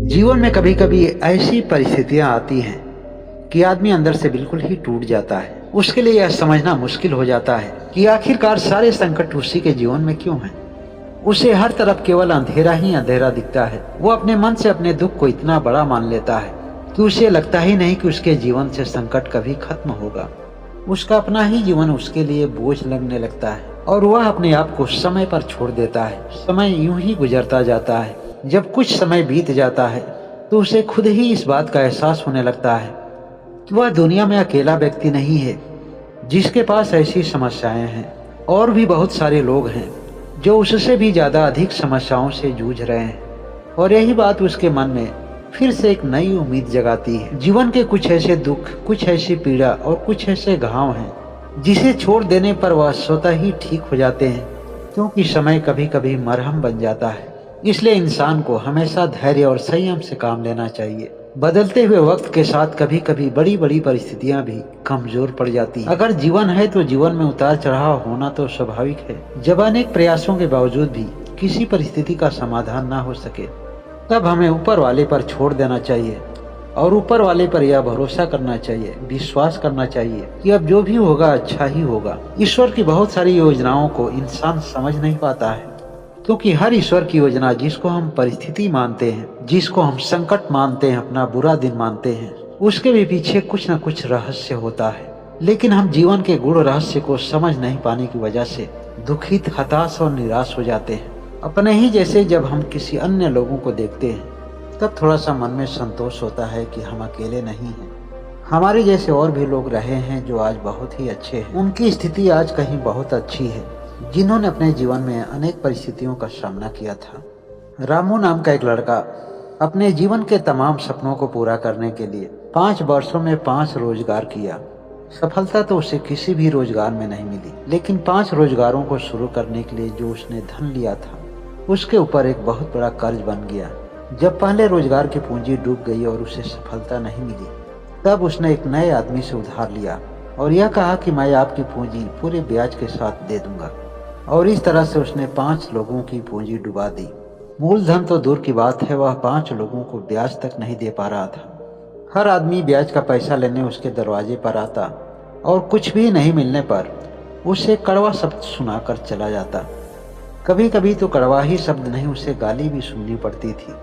जीवन में कभी कभी ऐसी परिस्थितियां आती हैं कि आदमी अंदर से बिल्कुल ही टूट जाता है। उसके लिए यह समझना मुश्किल हो जाता है कि आखिरकार सारे संकट उसी के जीवन में क्यों हैं। उसे हर तरफ केवल अंधेरा ही अंधेरा दिखता है। वो अपने मन से अपने दुख को इतना बड़ा मान लेता है कि उसे लगता ही नहीं कि उसके जीवन से संकट कभी खत्म होगा। उसका अपना ही जीवन उसके लिए बोझ लगने लगता है और वह अपने आप को समय पर छोड़ देता है। समय यूं ही गुजरता जाता है। जब कुछ समय बीत जाता है तो उसे खुद ही इस बात का एहसास होने लगता है कि वह दुनिया में अकेला व्यक्ति नहीं है जिसके पास ऐसी समस्याएं हैं। और भी बहुत सारे लोग हैं जो उससे भी ज्यादा अधिक समस्याओं से जूझ रहे हैं। और यही बात उसके मन में फिर से एक नई उम्मीद जगाती है। जीवन के कुछ ऐसे दुख, कुछ ऐसी पीड़ा और कुछ ऐसे घाव हैं जिसे छोड़ देने पर वह स्वतः ही ठीक हो जाते हैं, क्योंकि समय कभी कभी मरहम बन जाता है। इसलिए इंसान को हमेशा धैर्य और संयम से काम लेना चाहिए। बदलते हुए वक्त के साथ कभी कभी बड़ी बड़ी परिस्थितियां भी कमजोर पड़ जाती हैं। अगर जीवन है तो जीवन में उतार चढ़ाव होना तो स्वाभाविक है। जब अनेक प्रयासों के बावजूद भी किसी परिस्थिति का समाधान ना हो सके तब हमें ऊपर वाले पर छोड़ देना चाहिए और ऊपर वाले पर यह भरोसा करना चाहिए, विश्वास करना चाहिए कि अब जो भी होगा अच्छा ही होगा। ईश्वर की बहुत सारी योजनाओं को इंसान समझ नहीं पाता है, क्योंकि हर ईश्वर की योजना जिसको हम परिस्थिति मानते हैं, जिसको हम संकट मानते हैं, अपना बुरा दिन मानते हैं, उसके भी पीछे कुछ न कुछ रहस्य होता है। लेकिन हम जीवन के गूढ़ रहस्य को समझ नहीं पाने की वजह से दुखित, हताश और निराश हो जाते हैं। अपने ही जैसे जब हम किसी अन्य लोगों को देखते हैं तब थोड़ा सा मन में संतोष होता है कि हम अकेले नहीं हैं। हमारे जैसे और भी लोग रहे हैं जो आज बहुत ही अच्छे हैं। उनकी स्थिति आज कहीं बहुत अच्छी है, जिन्होंने अपने जीवन में अनेक परिस्थितियों का सामना किया था। रामू नाम का एक लड़का अपने जीवन के तमाम सपनों को पूरा करने के लिए 5 वर्षों में 5 रोजगार किया। सफलता तो उसे किसी भी रोजगार में नहीं मिली, लेकिन 5 रोजगारों को शुरू करने के लिए जो उसने धन लिया था उसके ऊपर एक बहुत बड़ा कर्ज बन गया। जब पहले रोजगार की पूंजी डूब गई और उसे सफलता नहीं मिली, तब उसने एक नए आदमी से उधार लिया और यह कहा कि मैं आपकी पूंजी पूरे ब्याज के साथ दे दूंगा। और इस तरह से उसने 5 लोगों की पूंजी डुबा दी। मूलधन तो दूर की बात है, वह 5 लोगों को ब्याज तक नहीं दे पा रहा था। हर आदमी ब्याज का पैसा लेने उसके दरवाजे पर आता और कुछ भी नहीं मिलने पर उसे कड़वा शब्द सुनाकर चला जाता। कभी कभी तो कड़वा ही शब्द नहीं, उसे गाली भी सुननी पड़ती थी।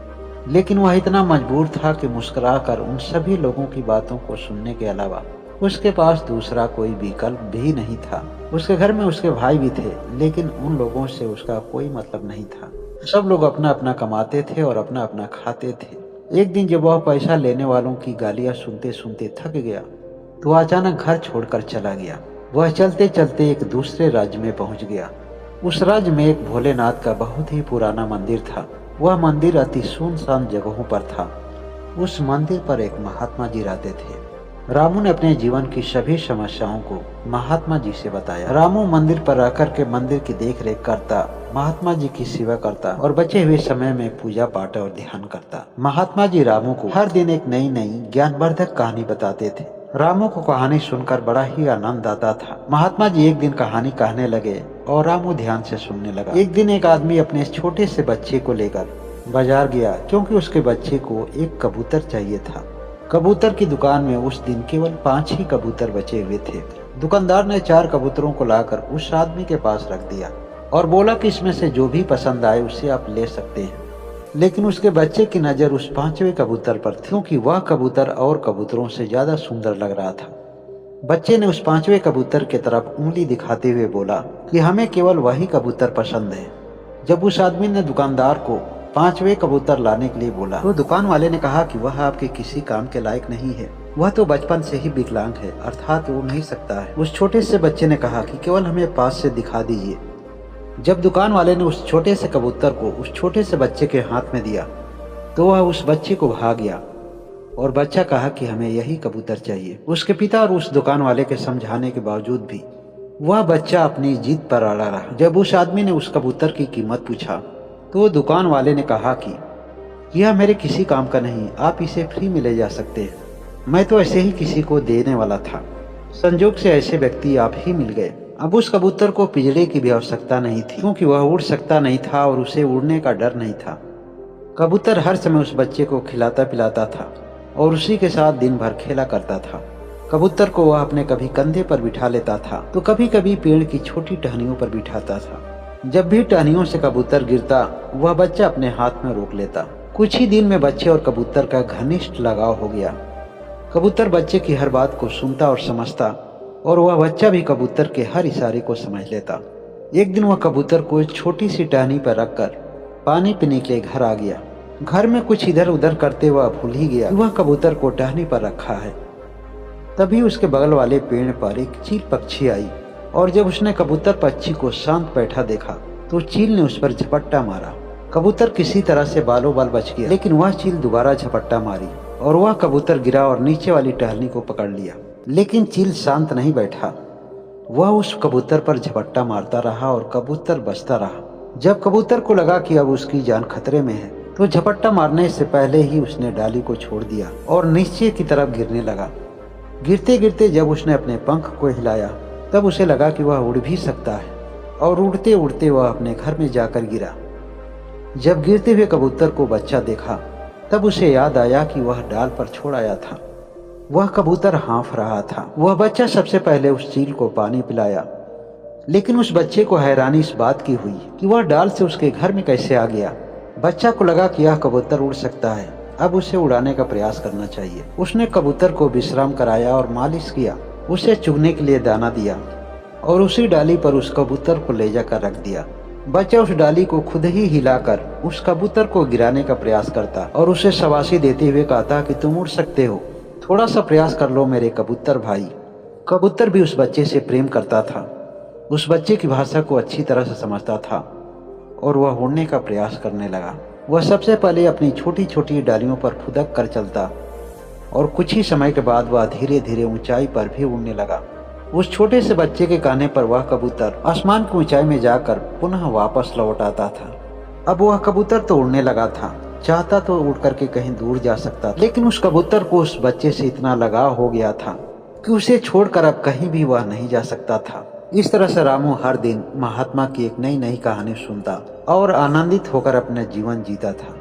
लेकिन वह इतना मजबूर था कि मुस्कुराकर उन सभी लोगों की बातों को सुनने के अलावा उसके पास दूसरा कोई विकल्प भी नहीं था। उसके घर में उसके भाई भी थे, लेकिन उन लोगों से उसका कोई मतलब नहीं था। सब लोग अपना अपना कमाते थे और अपना अपना खाते थे। एक दिन जब वह पैसा लेने वालों की गालियां सुनते सुनते थक गया तो अचानक घर छोड़कर चला गया। वह चलते चलते एक दूसरे राज्य में पहुंच गया। उस राज्य में एक भोलेनाथ का बहुत ही पुराना मंदिर था। वह मंदिर अति सुनसान जगहों पर था। उस मंदिर पर एक महात्मा जी रहते थे। रामू ने अपने जीवन की सभी समस्याओं को महात्मा जी से बताया। रामू मंदिर पर रहकर के मंदिर की देखरेख करता, महात्मा जी की सेवा करता और बचे हुए समय में पूजा पाठ और ध्यान करता। महात्मा जी रामू को हर दिन एक नई नई ज्ञानवर्धक कहानी बताते थे। रामू को कहानी सुनकर बड़ा ही आनंद आता था। महात्मा जी एक दिन कहानी कहने लगे और रामू ध्यान से सुनने लगा। एक दिन एक आदमी अपने छोटे से बच्चे को लेकर बाजार गया, क्योंकि उसके बच्चे को एक कबूतर चाहिए था। कबूतर की दुकान में उस दिन केवल 5 ही कबूतर बचे हुए थे। दुकानदार ने 4 कबूतरों को लाकर उस आदमी के पास रख दिया और बोला कि इसमें से जो भी पसंद आए उसे आप ले सकते हैं। लेकिन उसके बच्चे की नजर उस 5वें कबूतर पर थी, क्योंकि वह कबूतर और कबूतरों से ज्यादा सुंदर लग रहा था। बच्चे ने उस 5वें कबूतर की तरफ उंगली दिखाते हुए बोला कि हमें केवल वही कबूतर पसंद है। जब उस आदमी ने दुकानदार को 5वें कबूतर लाने के लिए बोला तो दुकान वाले ने कहा कि वह आपके किसी काम के लायक नहीं है, वह तो बचपन से ही विकलांग है, अर्थात उड़ नहीं सकता है। उस छोटे से बच्चे ने कहा कि केवल हमें पास से दिखा दीजिए। जब दुकान वाले ने उस छोटे से कबूतर को उस छोटे से बच्चे के हाथ में दिया तो वह उस बच्चे को भाग गया और बच्चा कहा कि हमें यही कबूतर चाहिए। उसके पिता और उस दुकान वाले के समझाने के बावजूद भी वह बच्चा अपनी जिद पर अड़ा रहा। जब उस आदमी ने उस कबूतर की कीमत पूछा तो दुकान वाले ने कहा कि यह मेरे किसी काम का नहीं, आप इसे फ्री में ले जा सकते हैं। मैं तो ऐसे ही किसी को देने वाला था, संजोग से ऐसे व्यक्ति आप ही मिल गए। अब उस कबूतर को पिंजरे की भी आवश्यकता नहीं थी, क्योंकि वह उड़ सकता नहीं था और उसे उड़ने का डर नहीं था। कबूतर हर समय उस बच्चे को खिलाता पिलाता था और उसी के साथ दिन भर खेला करता था। कबूतर को वह अपने कभी कंधे पर बिठा लेता था तो कभी कभी पेड़ की छोटी टहनियों पर बिठाता था। जब भी टहनियों से कबूतर गिरता वह बच्चा अपने हाथ में रोक लेता। कुछ ही दिन में बच्चे और कबूतर का घनिष्ठ लगाव हो गया। कबूतर बच्चे की हर बात को सुनता और समझता और वह बच्चा भी कबूतर के हर इशारे को समझ लेता। एक दिन वह कबूतर को एक छोटी सी टहनी पर रखकर पानी पीने के लिए घर आ गया। घर में कुछ इधर उधर करते हुए भूल ही गया वह कबूतर को टहनी पर रखा है। तभी उसके बगल वाले पेड़ पर एक चील पक्षी आई और जब उसने कबूतर पक्षी को शांत बैठा देखा तो चील ने उस पर झपट्टा मारा। कबूतर किसी तरह से बालों बाल बच गया, लेकिन वह चील दोबारा झपट्टा मारी और वह कबूतर गिरा और नीचे वाली टहनी को पकड़ लिया। लेकिन चील शांत नहीं बैठा, वह उस कबूतर पर झपट्टा मारता रहा और कबूतर बचता रहा। जब कबूतर को लगा कि अब उसकी जान खतरे में है तो झपट्टा मारने से पहले ही उसने डाली को छोड़ दिया और नीचे की तरफ गिरने लगा। गिरते गिरते जब उसने अपने पंख को हिलाया तब उसे लगा कि वह उड़ भी सकता है और उड़ते उड़ते वह अपने घर में जाकर गिरा। जब गिरते हुए कबूतर को बच्चा देखा तब उसे याद आया कि वह डाल पर छोड़ आया था। वह कबूतर हाँफ रहा था। वह बच्चा सबसे पहले उस चील को पानी पिलाया, लेकिन उस बच्चे को हैरानी इस बात की हुई कि वह डाल से उसके घर में कैसे आ गया। बच्चा को लगा कि यह कबूतर उड़ सकता है, अब उसे उड़ाने का प्रयास करना चाहिए। उसने कबूतर को विश्राम कराया और मालिश किया, उसे चुगने के लिए दाना दिया और उसी डाली पर उस कबूतर को ले जाकर रख दिया। बच्चा उस डाली को खुद ही हिलाकर उस कबूतर को गिराने का प्रयास करता और उसे शाबाशी देते हुए कहता कि तुम उड़ सकते हो, थोड़ा सा प्रयास कर लो मेरे कबूतर भाई। कबूतर भी उस बच्चे से प्रेम करता था, उस बच्चे की भाषा को अच्छी तरह से समझता था और वह उड़ने का प्रयास करने लगा। वह सबसे पहले अपनी छोटी छोटी डालियों पर फुदक कर चलता और कुछ ही समय के बाद वह धीरे धीरे ऊंचाई पर भी उड़ने लगा। उस छोटे से बच्चे के कहने पर वह कबूतर आसमान की ऊंचाई में जाकर पुनः वापस लौट आता था। अब वह कबूतर तो उड़ने लगा था, चाहता तो उड़ करके कहीं दूर जा सकता था, लेकिन उस कबूतर को उस बच्चे से इतना लगाव हो गया था कि उसे छोड़कर अब कहीं भी वह नहीं जा सकता था। इस तरह से रामू हर दिन महात्मा की एक नई नई कहानी सुनता और आनंदित होकर अपना जीवन जीता था।